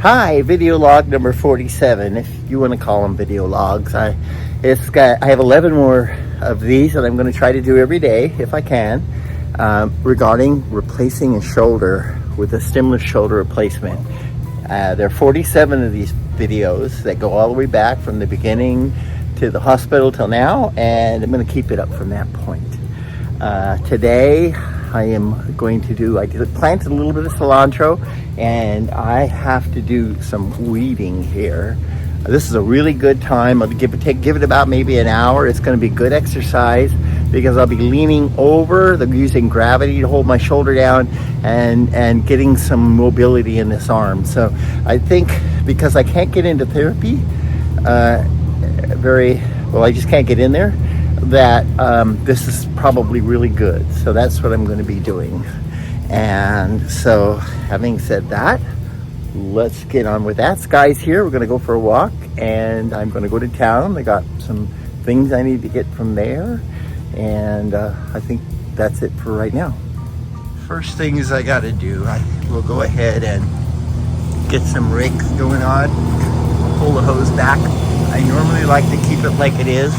Hi, video log number 47, if you want to call them video logs. I have 11 more of these that I'm going to try to do every day if I can, regarding replacing a shoulder with a stemless shoulder replacement. There are 47 of these videos that go all the way back from the beginning to the hospital till now, and I'm going to keep it up from that point. Today I am going to do, I planted a little bit of cilantro, and I have to do some weeding here. This is a really good time. I'll give it about maybe an hour. It's going to be good exercise because I'll be leaning over, using gravity to hold my shoulder down and getting some mobility in this arm. So I think because I can't get into therapy I just can't get in there, that this is probably really good. So that's what I'm going to be doing. And so having said that, let's get on with that. Sky's here. We're going to go for a walk, and I'm going to go to town. I got some things I need to get from there, and I think that's it for right now. First things I got to do, I will go ahead and get some rakes going on, pull the hose back. I normally like to keep it like it is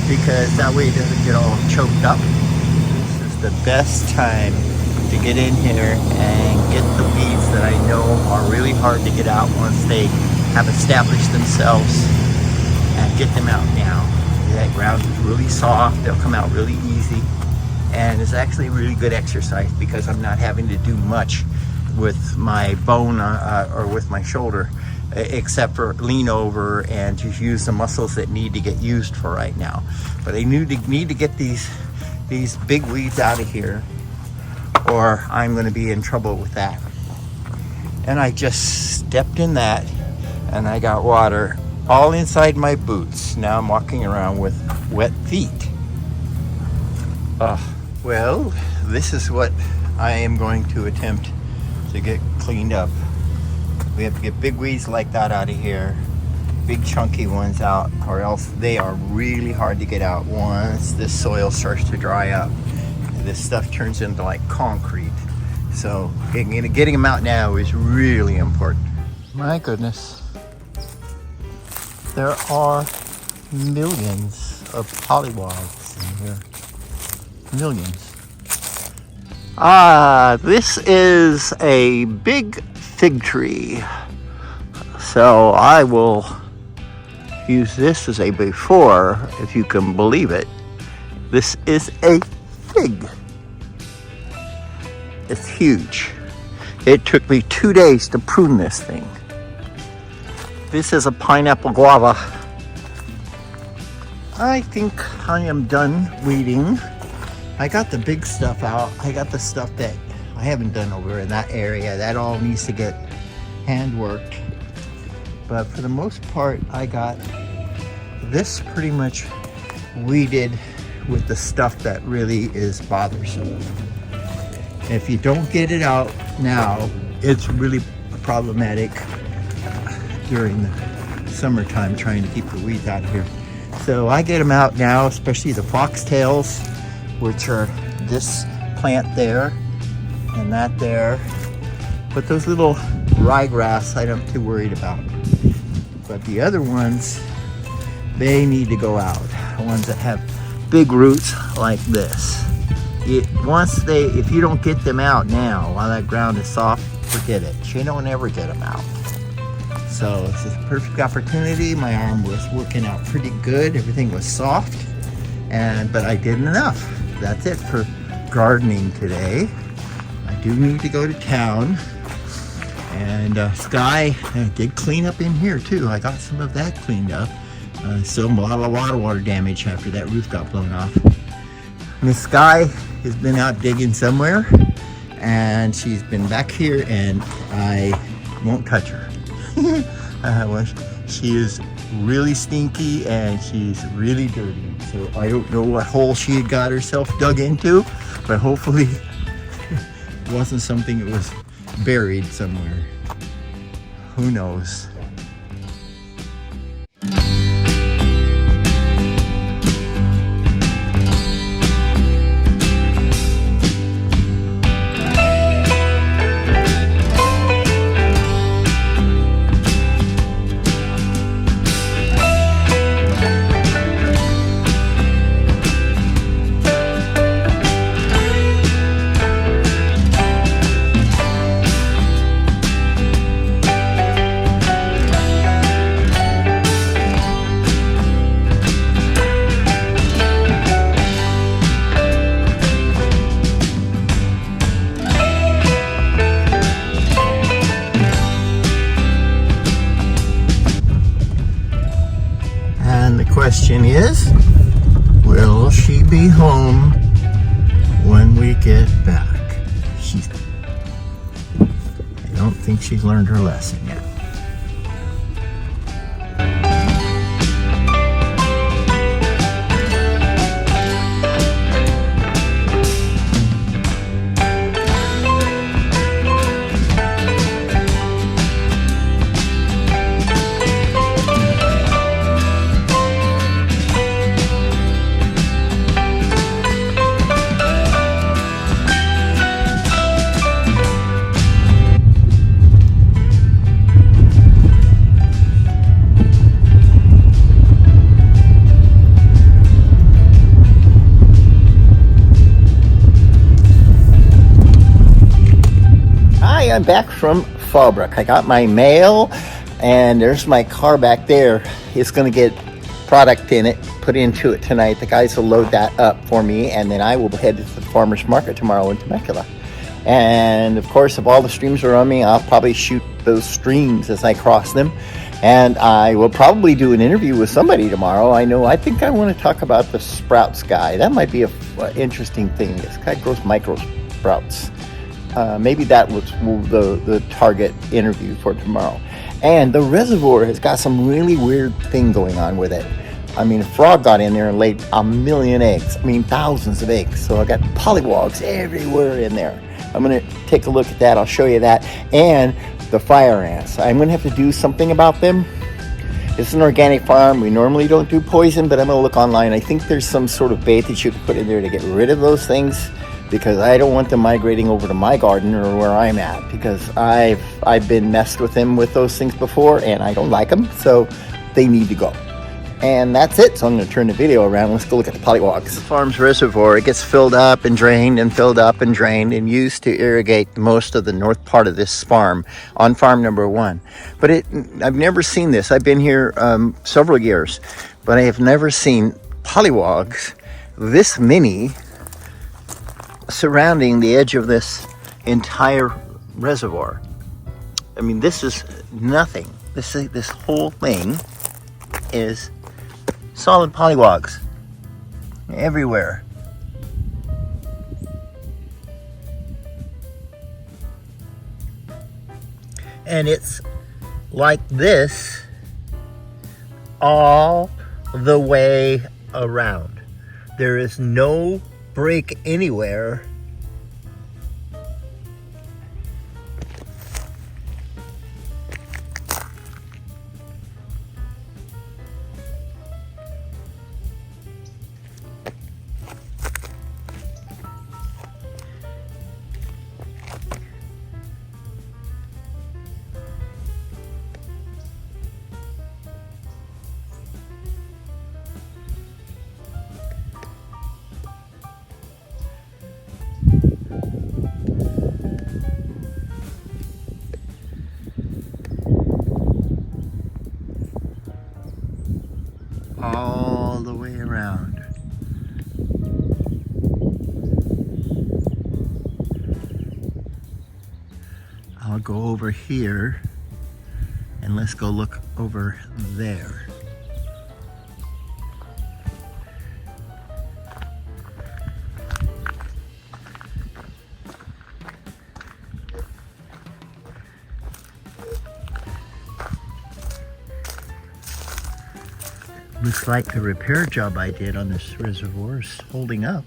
because that way it doesn't get all choked up. This is the best time to get in here and get the weeds that I know are really hard to get out once they have established themselves, and get them out now. That ground is really soft, they'll come out really easy, and it's actually really good exercise because I'm not having to do much with my bone or with my shoulder, except for lean over and just use the muscles that need to get used for right now. But I need to get these big weeds out of here, or I'm going to be in trouble with that. And I just stepped in that, and I got water all inside my boots. Now I'm walking around with wet feet. Well, this is what I am going to attempt to get cleaned up. We have to get big weeds like that out of here, big chunky ones out, or else they are really hard to get out once this soil starts to dry up. This stuff turns into like concrete. So getting them out now is really important. My goodness. There are millions of pollywogs in here. Millions. This is a big fig tree. So I will use this as a before, if you can believe it. This is a fig. It's huge. It took me 2 days to prune this thing. This is a pineapple guava. I think I am done weeding. I got the big stuff out. I got the stuff that I haven't done over in that area. That all needs to get hand worked. But for the most part, I got this pretty much weeded with the stuff that really is bothersome. If you don't get it out now, it's really problematic during the summertime trying to keep the weeds out of here. So I get them out now, especially the foxtails, which are this plant there and that there. But those little ryegrass I'm not too worried about. But the other ones, they need to go out. The ones that have big roots like this. If you don't get them out now while that ground is soft, forget it. You don't ever get them out. So this is a perfect opportunity. My arm was working out pretty good. Everything was soft, but I did enough. That's it for gardening today. I do need to go to town. And Sky did clean up in here too. I got some of that cleaned up. Still a lot of water damage after that roof got blown off. Miss Sky has been out digging somewhere, and she's been back here, and I won't touch her. She is really stinky and she's really dirty. So I don't know what hole she had got herself dug into, but hopefully it wasn't something that was buried somewhere. Who knows? question is, will she be home when we get back? I don't think she's learned her lesson yet. I'm back from Fallbrook. I got my mail, and there's my car back there. It's going to get product in it, put into it tonight. The guys will load that up for me, and then I will head to the farmer's market tomorrow in Temecula. And of course, if all the streams are on me, I'll probably shoot those streams as I cross them. And I will probably do an interview with somebody tomorrow. I think I want to talk about the sprouts guy. That might be an interesting thing. This guy grows micro sprouts. Maybe that was the target interview for tomorrow. And the reservoir has got some really weird thing going on with it. I mean, a frog got in there and laid 1 million eggs. I mean, thousands of eggs. So I got pollywogs everywhere in there. I'm going to take a look at that. I'll show you that. And the fire ants. I'm going to have to do something about them. It's an organic farm. We normally don't do poison, but I'm going to look online. I think there's some sort of bait that you can put in there to get rid of those things, because I don't want them migrating over to my garden or where I'm at, because I've been messed with them with those things before, and I don't like them, so they need to go. And that's it. So I'm going to turn the video around. Let's go look at the pollywogs. The farm's reservoir, it gets filled up and drained and filled up and drained and used to irrigate most of the north part of this farm on farm number 1. But I've never seen this. I've been here several years, but I have never seen pollywogs this many surrounding the edge of this entire reservoir. I mean, this is nothing. This whole thing is solid pollywogs everywhere. And it's like this all the way around. There is no break anywhere. All the way around. I'll go over here and let's go look over there. Looks like the repair job I did on this reservoir is holding up.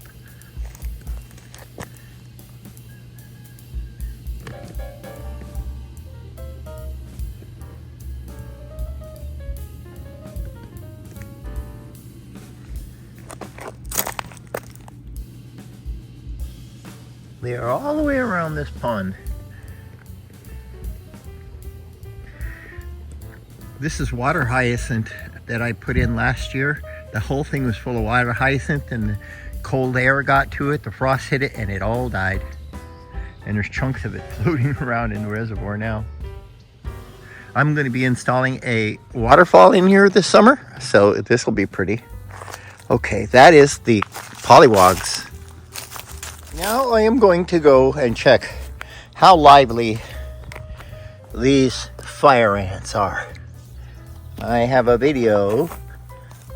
They are all the way around this pond. This is water hyacinth that I put in last year. The whole thing was full of water hyacinth, and the cold air got to it, the frost hit it, and it all died. And there's chunks of it floating around in the reservoir now. I'm going to be installing a waterfall in here this summer, so this will be pretty. Okay, that is the pollywogs. Now I am going to go and check how lively these fire ants are. I have a video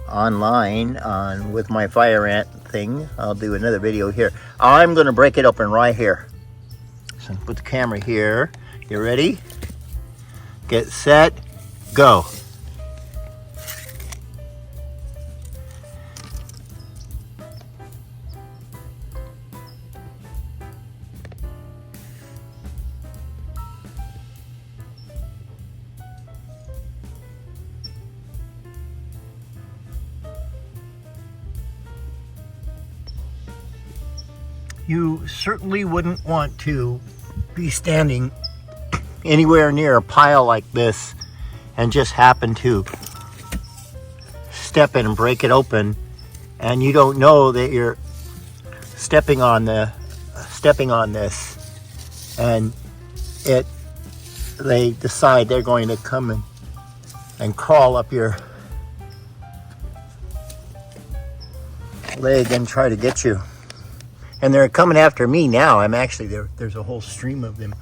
online on with my fire ant thing. I'll do another video here. I'm gonna break it open right here. So put the camera here. You ready? Get set, go. You certainly wouldn't want to be standing anywhere near a pile like this and just happen to step in and break it open, and you don't know that you're stepping on this, and they decide they're going to come and crawl up your leg and try to get you. And they're coming after me now. I'm actually there. There's a whole stream of them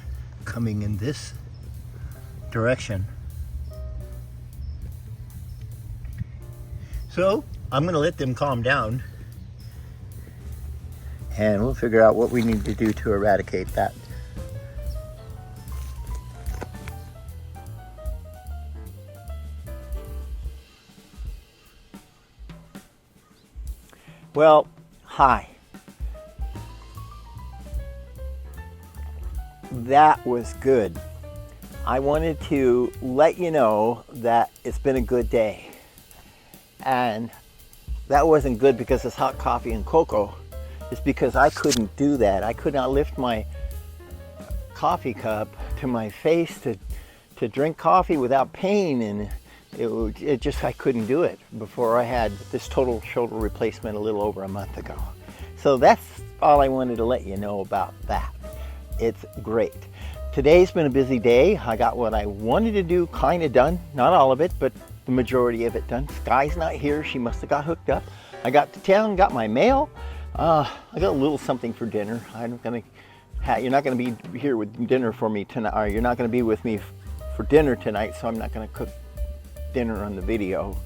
coming in this direction. So I'm going to let them calm down, and we'll figure out what we need to do to eradicate that. Well, hi. That was good. I wanted to let you know that it's been a good day. And that wasn't good because it's hot coffee and cocoa. It's because I couldn't do that. I could not lift my coffee cup to my face to drink coffee without pain, and I couldn't do it before I had this total shoulder replacement a little over a month ago. So that's all I wanted to let you know about that. It's great. Today's been a busy day. I got what I wanted to do kind of done. Not all of it, but the majority of it done. Sky's not here. She must have got hooked up. I got to town, got my mail. I got a little something for dinner. You're not going to be here with dinner for me tonight, or you're not going to be with me for dinner tonight, so I'm not going to cook dinner on the video.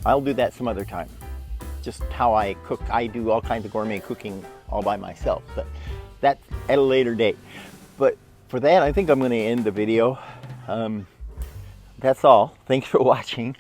I'll do that some other time. Just how I cook. I do all kinds of gourmet cooking all by myself, but that's at a later date. But for that, I think I'm going to end the video. That's all. Thanks for watching.